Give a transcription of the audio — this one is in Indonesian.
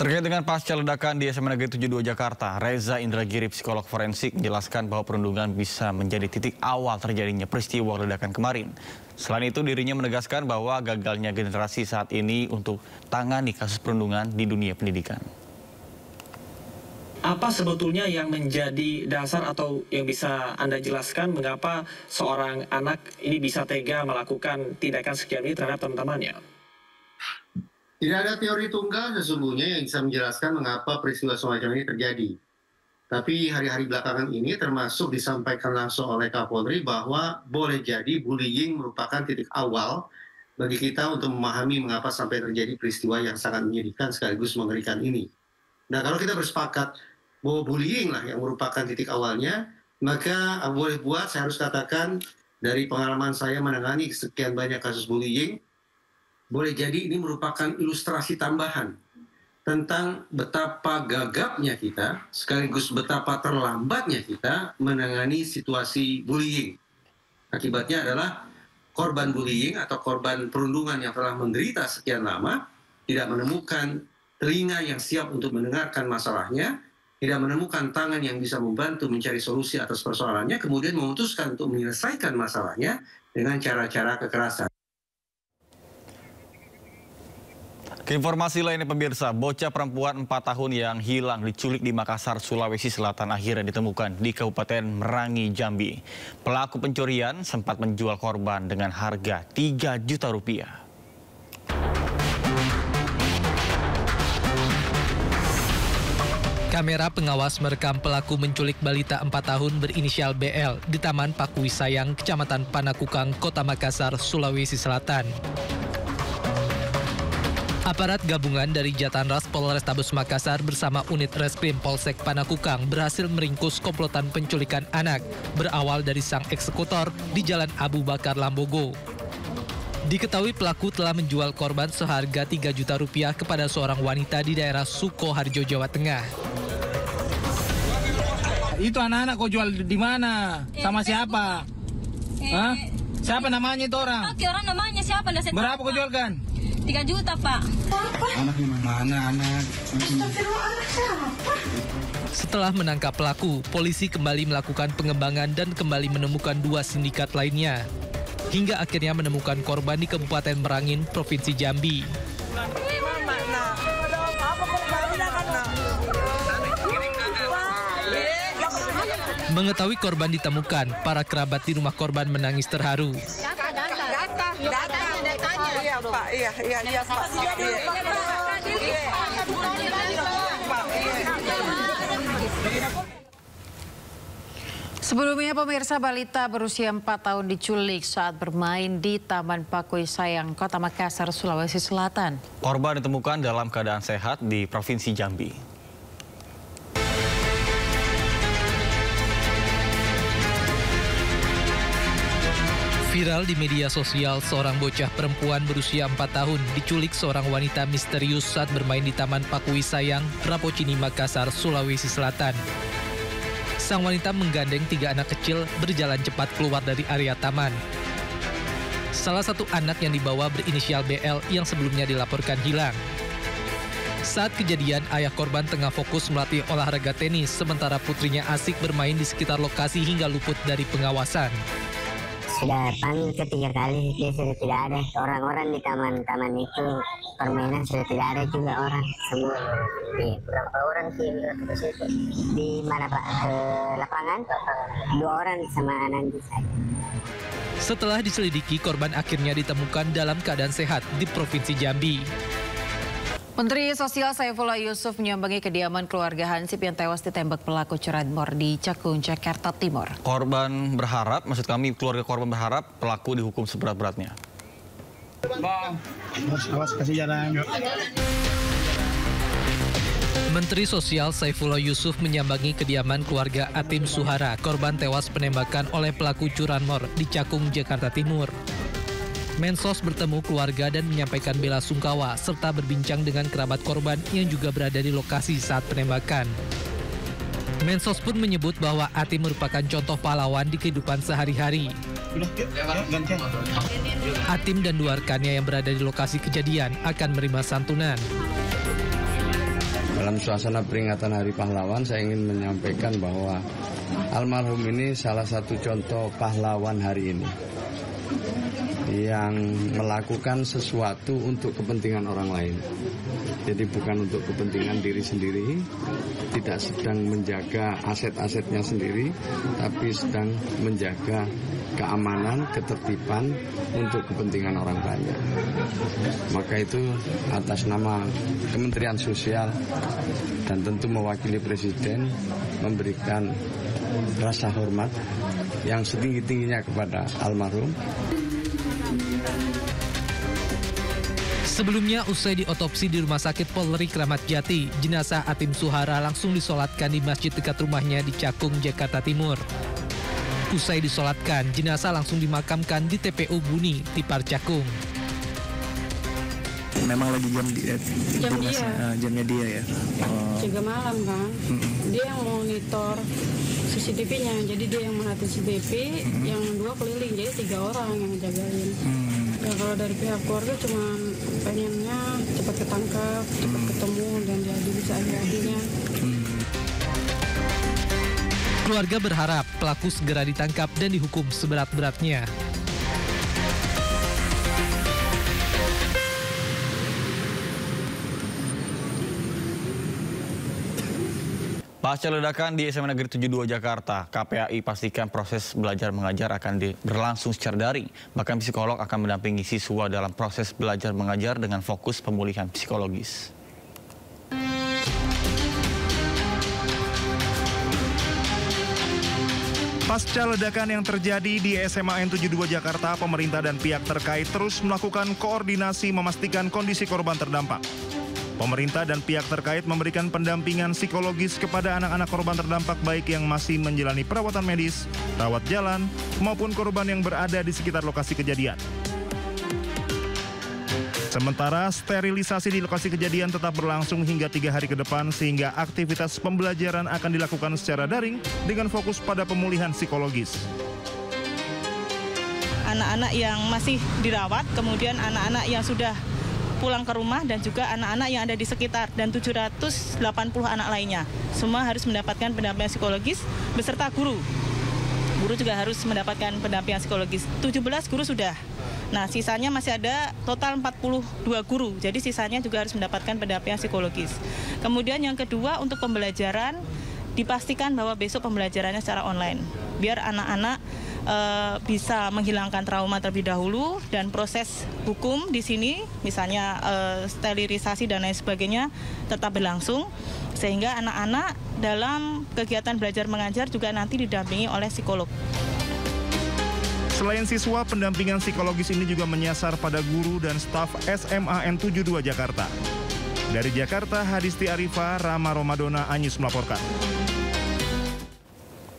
Terkait dengan pasca ledakan di SMA Negeri 72 Jakarta, Reza Indragiri, psikolog forensik, menjelaskan bahwa perundungan bisa menjadi titik awal terjadinya peristiwa ledakan kemarin. Selain itu, dirinya menegaskan bahwa gagalnya generasi saat ini untuk tangani kasus perundungan di dunia pendidikan. Apa sebetulnya yang menjadi dasar atau yang bisa Anda jelaskan mengapa seorang anak ini bisa tega melakukan tindakan sekian ini terhadap teman-temannya? Tidak ada teori tunggal sesungguhnya yang bisa menjelaskan mengapa peristiwa semacam ini terjadi. Tapi hari-hari belakangan ini termasuk disampaikan langsung oleh Kapolri bahwa boleh jadi bullying merupakan titik awal bagi kita untuk memahami mengapa sampai terjadi peristiwa yang sangat menyedihkan sekaligus mengerikan ini. Nah, kalau kita bersepakat bahwa bullying lah yang merupakan titik awalnya, maka boleh buat saya harus katakan dari pengalaman saya menangani sekian banyak kasus bullying, boleh jadi ini merupakan ilustrasi tambahan tentang betapa gagapnya kita, sekaligus betapa terlambatnya kita menangani situasi bullying. Akibatnya adalah korban bullying atau korban perundungan yang telah menderita sekian lama, tidak menemukan telinga yang siap untuk mendengarkan masalahnya, tidak menemukan tangan yang bisa membantu mencari solusi atas persoalannya, kemudian memutuskan untuk menyelesaikan masalahnya dengan cara-cara kekerasan. Keinformasi lainnya pemirsa, bocah perempuan 4 tahun yang hilang diculik di Makassar, Sulawesi Selatan akhirnya ditemukan di Kabupaten Merangi, Jambi. Pelaku pencurian sempat menjual korban dengan harga 3 juta rupiah. Kamera pengawas merekam pelaku menculik balita 4 tahun berinisial BL di Taman Pakuwisayang, Kecamatan Panakukang, Kota Makassar, Sulawesi Selatan. Aparat gabungan dari Jatanras Polrestabes Makassar bersama unit Reskrim Polsek Panakukang berhasil meringkus komplotan penculikan anak berawal dari sang eksekutor di Jalan Abu Bakar Lambogo. Diketahui pelaku telah menjual korban seharga 3 juta rupiah kepada seorang wanita di daerah Sukoharjo, Jawa Tengah. Itu anak-anak kau jual di mana? Sama siapa? Hah? Siapa namanya itu orang? Oke, orang namanya siapa? Berapa kau jualkan? 3 juta, Pak. Anaknya mana anak? Setelah menangkap pelaku, polisi kembali melakukan pengembangan dan kembali menemukan 2 sindikat lainnya. Hingga akhirnya menemukan korban di Kabupaten Merangin, Provinsi Jambi. Mengetahui korban ditemukan, para kerabat di rumah korban menangis terharu. Iya, Pak. Iya, Pak. Sebelumnya pemirsa, balita berusia 4 tahun diculik saat bermain di Taman Pakuwisayang, Kota Makassar, Sulawesi Selatan. Korban ditemukan dalam keadaan sehat di Provinsi Jambi. Viral di media sosial, seorang bocah perempuan berusia 4 tahun diculik seorang wanita misterius saat bermain di Taman Pakuwisayang, Rapocini, Makassar, Sulawesi Selatan. Sang wanita menggandeng 3 anak kecil berjalan cepat keluar dari area taman. Salah satu anak yang dibawa berinisial BL yang sebelumnya dilaporkan hilang. Saat kejadian, ayah korban tengah fokus melatih olahraga tenis, sementara putrinya asik bermain di sekitar lokasi hingga luput dari pengawasan. Sudah panggil ketiga kali, dia sudah tidak ada. Orang-orang di taman-taman itu, permainan sudah tidak ada juga orang. Semua berapa orang sih di mana Pak? Ke lapangan? 2 orang sama Anandi saja. Setelah diselidiki, korban akhirnya ditemukan dalam keadaan sehat di Provinsi Jambi. Menteri Sosial Saifullah Yusuf menyambangi kediaman keluarga Hansip yang tewas ditembak pelaku curanmor di Cakung, Jakarta Timur. Keluarga korban berharap pelaku dihukum seberat-beratnya. Menteri Sosial Saifullah Yusuf menyambangi kediaman keluarga Atim Suhara, korban tewas penembakan oleh pelaku curanmor di Cakung, Jakarta Timur. Mensos bertemu keluarga dan menyampaikan bela sungkawa serta berbincang dengan kerabat korban yang juga berada di lokasi saat penembakan. Mensos pun menyebut bahwa Atim merupakan contoh pahlawan di kehidupan sehari-hari. Atim dan 2 rekannya yang berada di lokasi kejadian akan menerima santunan. dalam suasana peringatan Hari Pahlawan, saya ingin menyampaikan bahwa almarhum ini salah satu contoh pahlawan hari ini yang melakukan sesuatu untuk kepentingan orang lain. Jadi bukan untuk kepentingan diri sendiri, tidak sedang menjaga aset-asetnya sendiri, tapi sedang menjaga keamanan, ketertiban untuk kepentingan orang banyak. Maka itu atas nama Kementerian Sosial dan tentu mewakili Presiden memberikan rasa hormat yang setinggi-tingginya kepada almarhum. Sebelumnya, usai diotopsi di Rumah Sakit Polri Kramat Jati, jenazah Atim Suhara langsung disolatkan di masjid dekat rumahnya di Cakung, Jakarta Timur. Usai disolatkan, jenazah langsung dimakamkan di TPU Buni, Tipar Cakung. Memang lagi jamnya dia ya. Juga malam kan, dia yang monitor CCTV-nya, jadi dia yang mengatur CCTV, yang 2 keliling, jadi 3 orang yang jagain. Ya kalau dari pihak keluarga cuma pengennya cepat ketangkap, cepat ketemu dan jadi bisa adil-adilnya. Keluarga berharap pelaku segera ditangkap dan dihukum seberat-beratnya. Pasca ledakan di SMA Negeri 72 Jakarta, KPAI pastikan proses belajar mengajar akan berlangsung secara daring. Bahkan psikolog akan mendampingi siswa dalam proses belajar mengajar dengan fokus pemulihan psikologis. Pasca ledakan yang terjadi di SMA N72 Jakarta, pemerintah dan pihak terkait terus melakukan koordinasi memastikan kondisi korban terdampak. Pemerintah dan pihak terkait memberikan pendampingan psikologis kepada anak-anak korban terdampak baik yang masih menjalani perawatan medis, rawat jalan, maupun korban yang berada di sekitar lokasi kejadian. Sementara sterilisasi di lokasi kejadian tetap berlangsung hingga 3 hari ke depan sehingga aktivitas pembelajaran akan dilakukan secara daring dengan fokus pada pemulihan psikologis. Anak-anak yang masih dirawat, kemudian anak-anak yang sudah pulang ke rumah dan juga anak-anak yang ada di sekitar dan 780 anak lainnya. Semua harus mendapatkan pendampingan psikologis beserta guru. Guru juga harus mendapatkan pendampingan psikologis. 17 guru sudah. Nah, sisanya masih ada total 42 guru. Jadi sisanya juga harus mendapatkan pendampingan psikologis. Kemudian yang kedua untuk pembelajaran dipastikan bahwa besok pembelajarannya secara online. Biar anak-anak bisa menghilangkan trauma terlebih dahulu dan proses hukum di sini, misalnya sterilisasi dan lain sebagainya tetap berlangsung sehingga anak-anak dalam kegiatan belajar mengajar juga nanti didampingi oleh psikolog. Selain siswa, pendampingan psikologis ini juga menyasar pada guru dan staf SMA N72 Jakarta. Dari Jakarta, Hadisti Arifa, Rama Romadona, Anyus melaporkan.